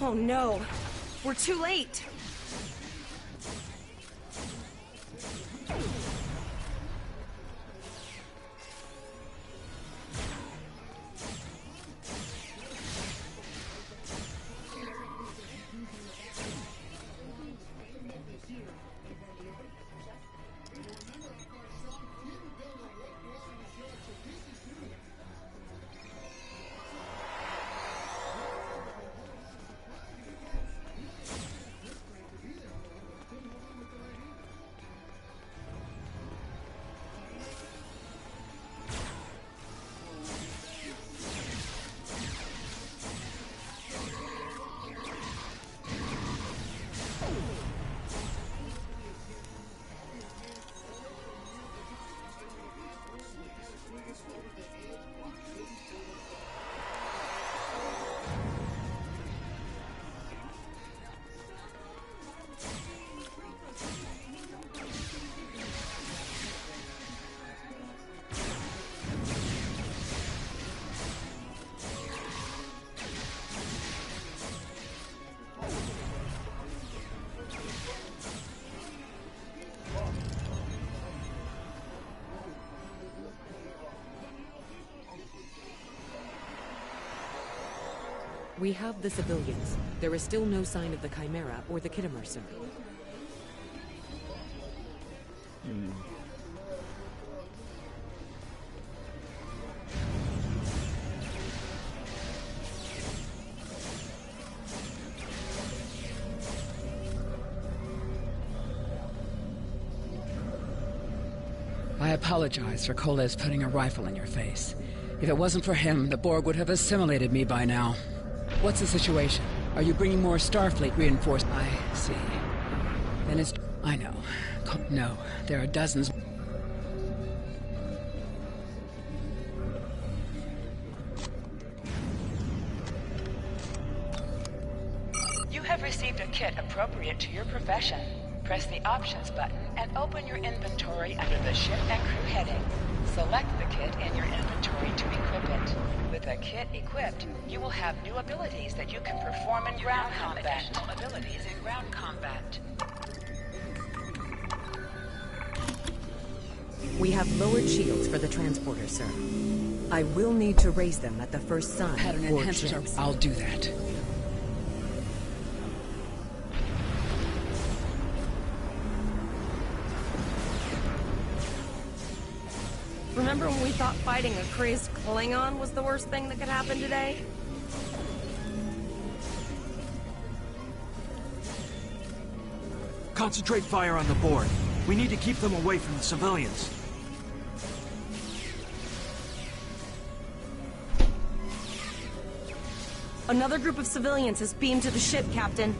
Oh no, we're too late. We have the civilians. There is still no sign of the Chimera or the Kittimer, sir. I apologize for Coles putting a rifle in your face. If it wasn't for him, the Borg would have assimilated me by now. What's the situation? Are you bringing more Starfleet reinforcements? I see. Then it's... I know. No, there are dozens. You have received a kit appropriate to your profession. Press the Options button and open your inventory under the Ship and Crew heading. Select the kit in your inventory to equip it. With a kit equipped, you will have new abilities that you can perform in ground combat. Additional abilities in ground combat. We have lowered shields for the transporter, sir. I will need to raise them at the first sign. Pattern enhancers are... I'll do that. Remember when we thought fighting a crazed Klingon was the worst thing that could happen today? Concentrate fire on the Borg. We need to keep them away from the civilians. Another group of civilians has beamed to the ship, Captain.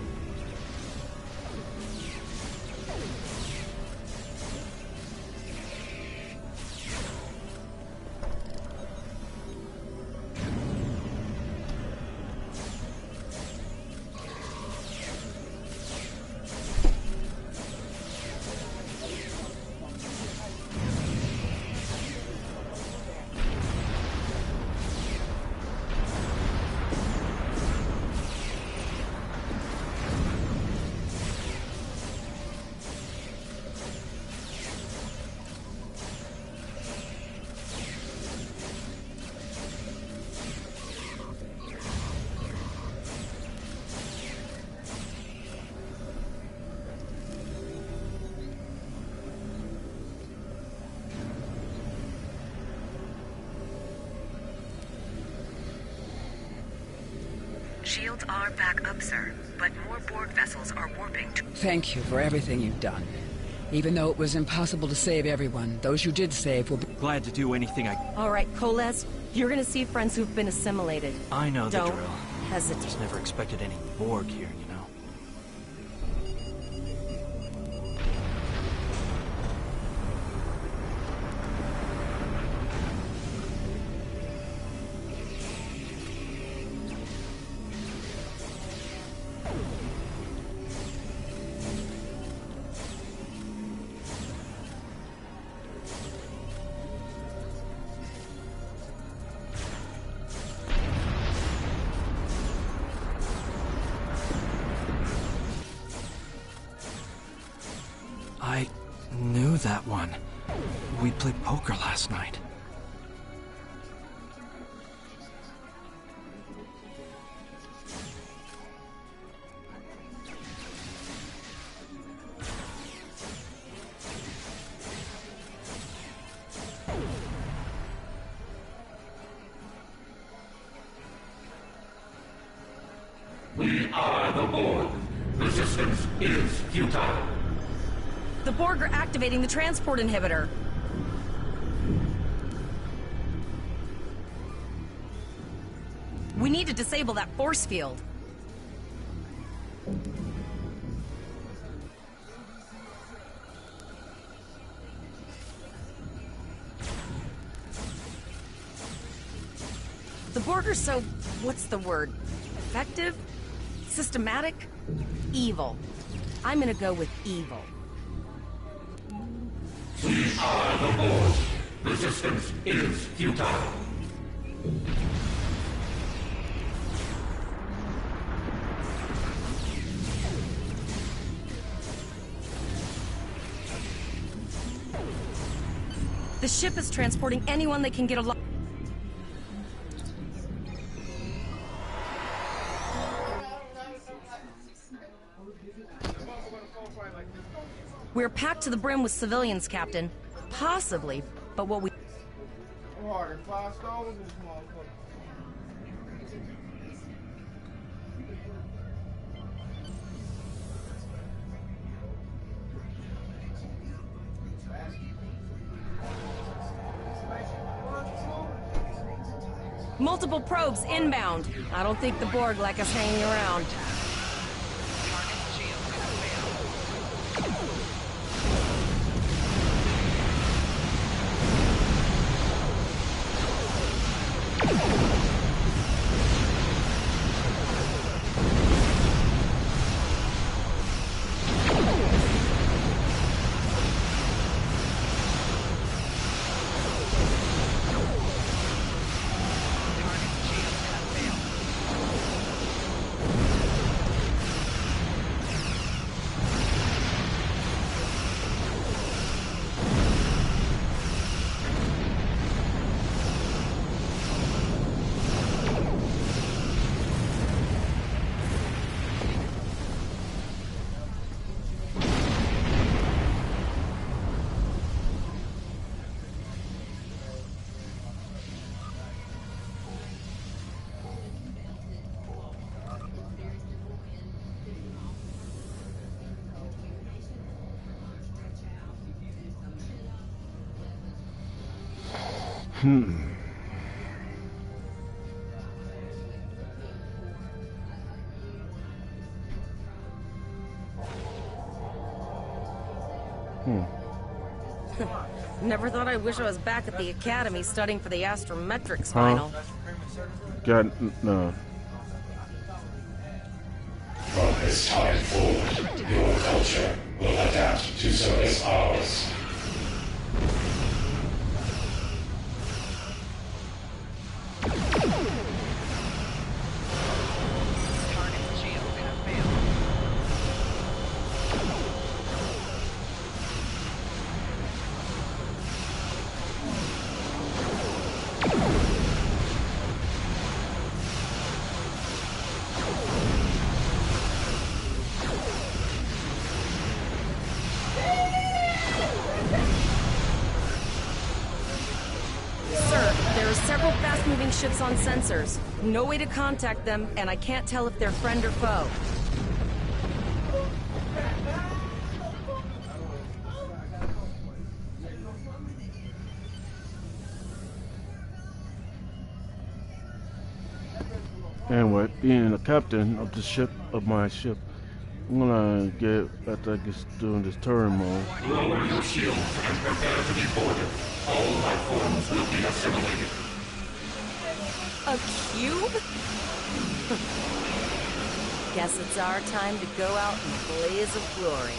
Shields are back up, sir, but more Borg vessels are warping to... Thank you for everything you've done. Even though it was impossible to save everyone, those you did save will be... Glad to do anything I... All right, Koles, you're gonna see friends who've been assimilated. I know the Don't drill. hesitate. Just never expected any Borg here, you know? I knew that one. We played poker last night. We are the Borg. Resistance is futile. The Borg are activating the transport inhibitor. We need to disable that force field. The Borg are so... what's the word? Effective? Systematic? Evil. I'm gonna go with evil. We are the Borg. Resistance is futile. The ship is transporting anyone they can get alive. We're packed to the brim with civilians, Captain. Possibly, but what we... Multiple probes inbound. I don't think the Borg like us hanging around. Never thought I'd wish I was back at the academy studying for the astrometrics final. Got no. From this time forward, your culture will adapt to service ours. Ships on sensors. No way to contact them, and I can't tell if they're friend or foe. Anyway, being the captain of the ship, my ship, I'm gonna get, after I get doing this turn mode. Lower your shields and prepare to be boarded. All life forms will be assimilated. A cube? Guess it's our time to go out in a blaze of glory.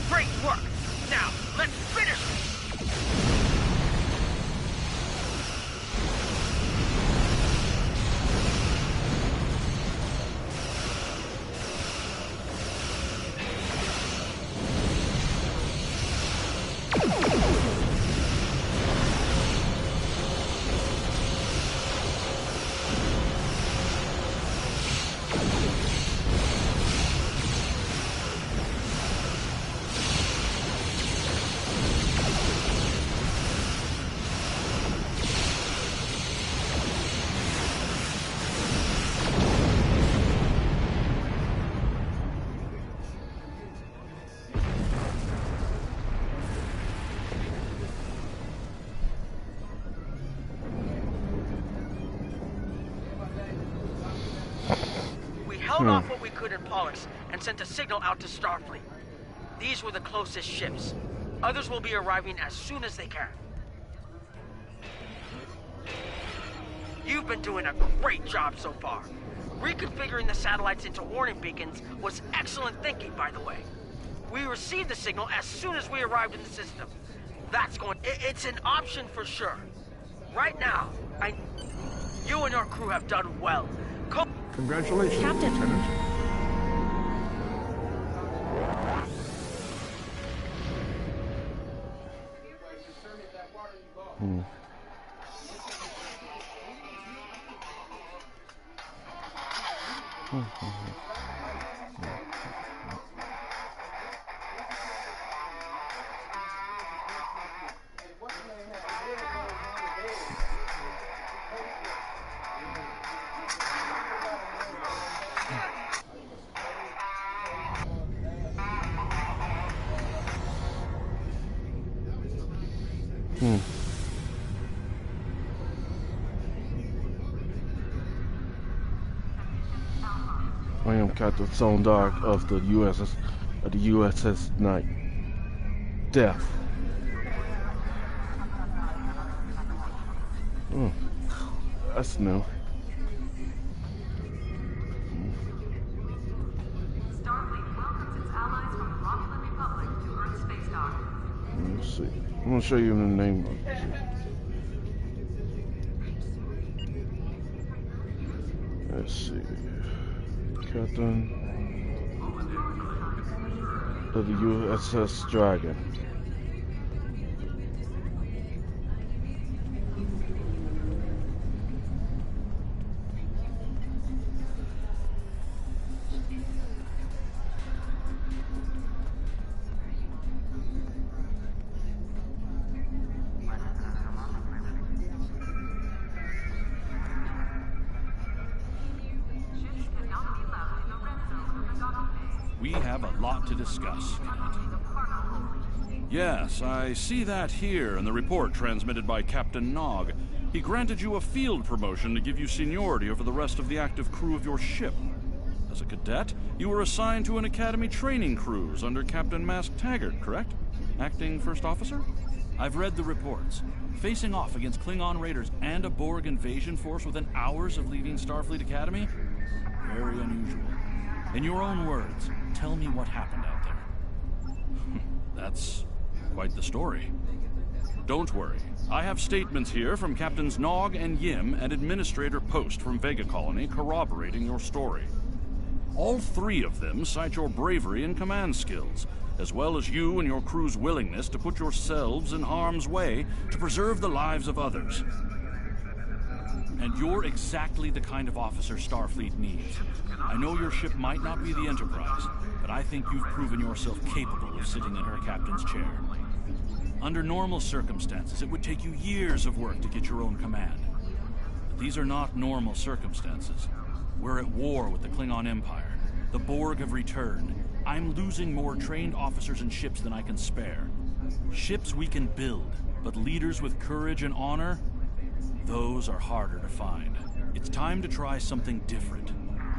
Great work! Now, let's finish it! Held off what we could in Pollux and sent a signal out to Starfleet. These were the closest ships. Others will be arriving as soon as they can. You've been doing a great job so far. Reconfiguring the satellites into warning beacons was excellent thinking, by the way. We received the signal as soon as we arrived in the system. It's an option for sure. Right now, you and your crew have done well. Congratulations, Captain. Lieutenant. I am Captain Soldarkx of the USS Knight. Death. That's new. Starfleet welcomes its allies from the Romulan Republic to Earth space dock. Let's see. I'm gonna show you the name of it. Let's see. Captain of the USS Dragon. We have a lot to discuss, Cadet. Yes, I see that here in the report transmitted by Captain Nog. He granted you a field promotion to give you seniority over the rest of the active crew of your ship. As a cadet, you were assigned to an Academy training cruise under Captain Mask Taggart, correct? Acting First Officer? I've read the reports. Facing off against Klingon raiders and a Borg invasion force within hours of leaving Starfleet Academy? Very unusual. In your own words, tell me what happened out there. That's quite the story. Don't worry. I have statements here from Captains Nog and Yim and Administrator Post from Vega Colony corroborating your story. All three of them cite your bravery and command skills, as well as you and your crew's willingness to put yourselves in harm's way to preserve the lives of others. And you're exactly the kind of officer Starfleet needs. I know your ship might not be the Enterprise, but I think you've proven yourself capable of sitting in her captain's chair. Under normal circumstances, it would take you years of work to get your own command. But these are not normal circumstances. We're at war with the Klingon Empire. The Borg have returned. I'm losing more trained officers and ships than I can spare. Ships we can build, but leaders with courage and honor? Those are harder to find. It's time to try something different.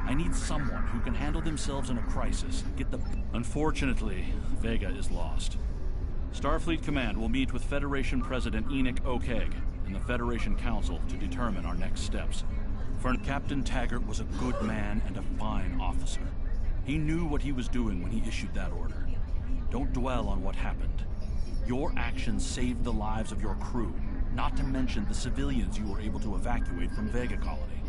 I need someone who can handle themselves in a crisis, Unfortunately, Vega is lost. Starfleet Command will meet with Federation President Enoch Okeg and the Federation Council to determine our next steps. For Captain Taggart was a good man and a fine officer. He knew what he was doing when he issued that order. Don't dwell on what happened. Your actions saved the lives of your crew, not to mention the civilians you were able to evacuate from Vega Colony.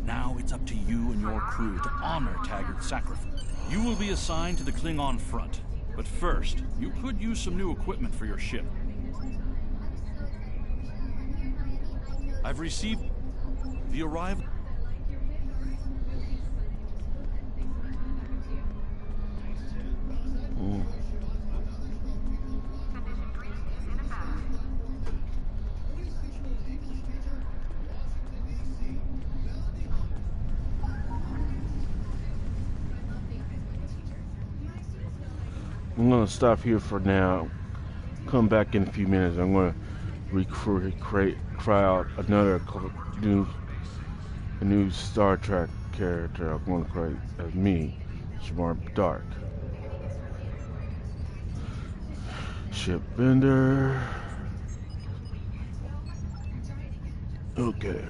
Now it's up to you and your crew to honor Taggart's sacrifice. You will be assigned to the Klingon front, but first, you could use some new equipment for your ship. I've received the arrival. I'm gonna stop here for now. Come back in a few minutes. I'm gonna try out another new Star Trek character. I'm gonna create as me, Soldarkx. Ship vendor. Okay.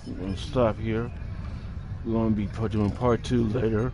We're gonna stop here. We're gonna be doing part 2 later.